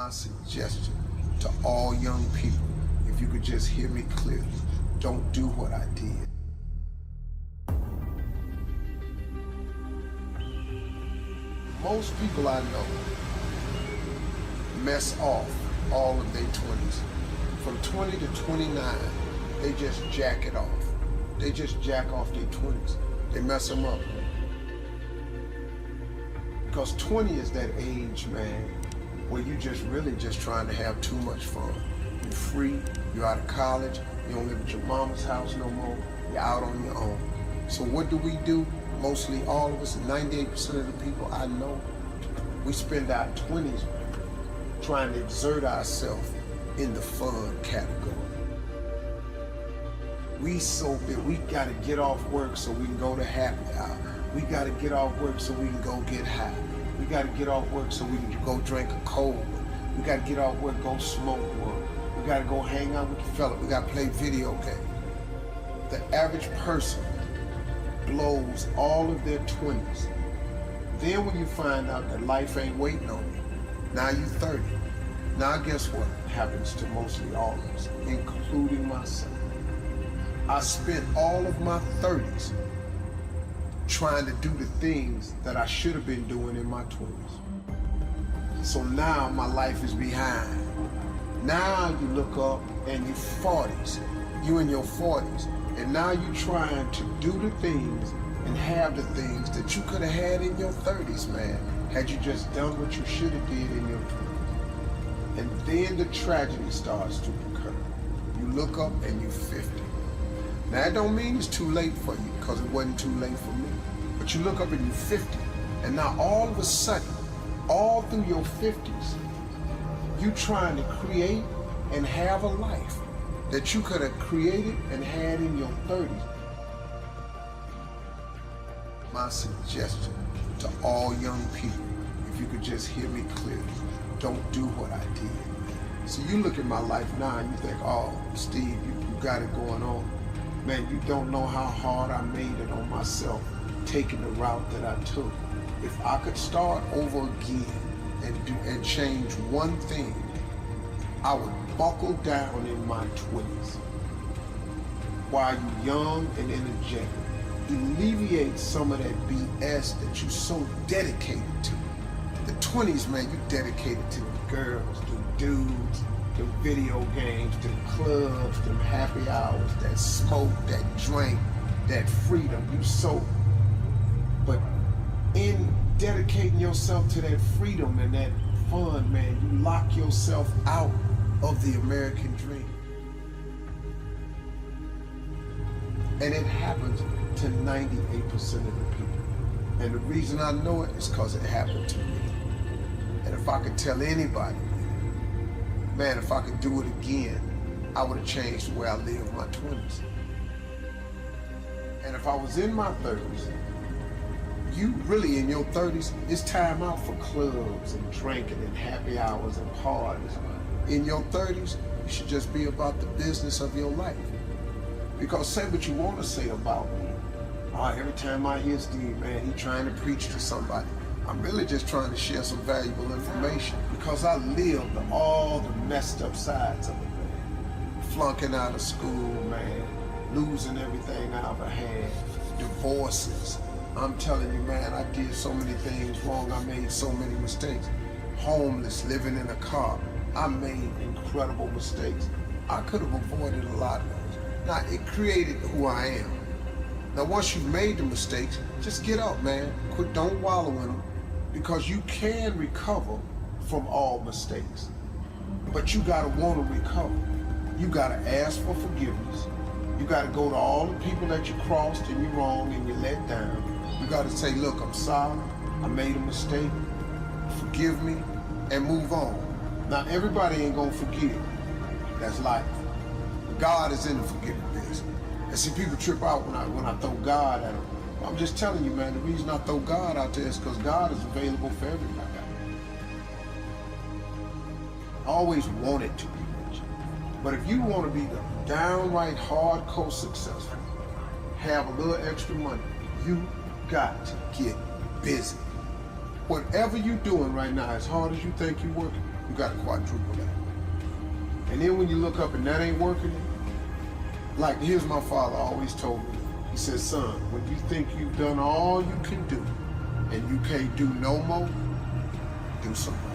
My suggestion to all young people, if you could just hear me clearly, don't do what I did. Most people I know mess off all of their 20s. From 20 to 29, they just jack it off. They just jack off their 20s. They mess them up. Because 20 is that age, man, where you just really just trying to have too much fun. You're free, you're out of college, you don't live at your mama's house no more, you're out on your own. So what do? Mostly all of us, 98% of the people I know, we spend our 20s trying to exert ourselves in the fun category. We so big, we gotta get off work so we can go to happy hour. We gotta get off work so we can go get high. We gotta get off work so we can go drink a cold one. We gotta get off work, go smoke one. We gotta go hang out with the fella. We gotta play video games. The average person blows all of their 20s. Then when you find out that life ain't waiting on you, now you're 30. Now guess what happens to mostly all of us, including myself? I spent all of my 30s trying to do the things that I should have been doing in my 20s. So now my life is behind. Now you look up and you're 40s, you in your 40s, and now you're trying to do the things and have the things that you could have had in your 30s, man, had you just done what you should have did in your 20s. And then the tragedy starts to occur. You look up and you're 50. Now that don't mean it's too late for you, because it wasn't too late for me. But you look up and you're 50, and now all of a sudden, all through your 50s, you trying to create and have a life that you could have created and had in your 30s. My suggestion to all young people, if you could just hear me clearly, don't do what I did. So you look at my life now and you think, oh, Steve, you got it going on. Man, you don't know how hard I made it on myself, taking the route that I took. If I could start over again and change one thing, I would buckle down in my 20s while you're young and energetic. Alleviate some of that BS that you're so dedicated to. The 20s, man, you dedicated to the girls, the dudes, the video games, the clubs, the happy hours, that smoke, that drink, that freedom. You so, but in dedicating yourself to that freedom and that fun, man, you lock yourself out of the American dream. And it happens to 98% of the people. And the reason I know it is because it happened to me. And if I could tell anybody, man, if I could do it again, I would have changed the way I lived my 20s. And if I was in my 30s, you really in your 30s, it's time out for clubs and drinking and happy hours and parties. In your 30s, you should just be about the business of your life. Because say what you want to say about me. Every time I hear Steve, man, he trying to preach to somebody. I'm really just trying to share some valuable information because I lived all the messed up sides of it, man. Flunking out of school, man. Losing everything I ever had. Divorces. I'm telling you, man, I did so many things wrong. I made so many mistakes. Homeless, living in a car. I made incredible mistakes. I could have avoided a lot of those. Now, it created who I am. Now, once you've made the mistakes, just get up, man. Don't wallow in them, because you can recover from all mistakes. But you gotta want to recover. You gotta ask for forgiveness. You gotta go to all the people that you crossed and you wronged and you let down. You gotta say, look, I'm sorry. I made a mistake. Forgive me and move on. Now, everybody ain't gonna forgive. That's life. God is in the forgiving business. And see, people trip out when I throw God at them. I'm just telling you, man, the reason I throw God out there is because God is available for everybody. I always wanted to be rich. But if you want to be the downright hardcore successful, have a little extra money, you got to get busy. Whatever you're doing right now, as hard as you think you're working, you got to quadruple that. And then when you look up and that ain't working, like here's my father always told me, he said, son, when you think you've done all you can do and you can't do no more, do some more.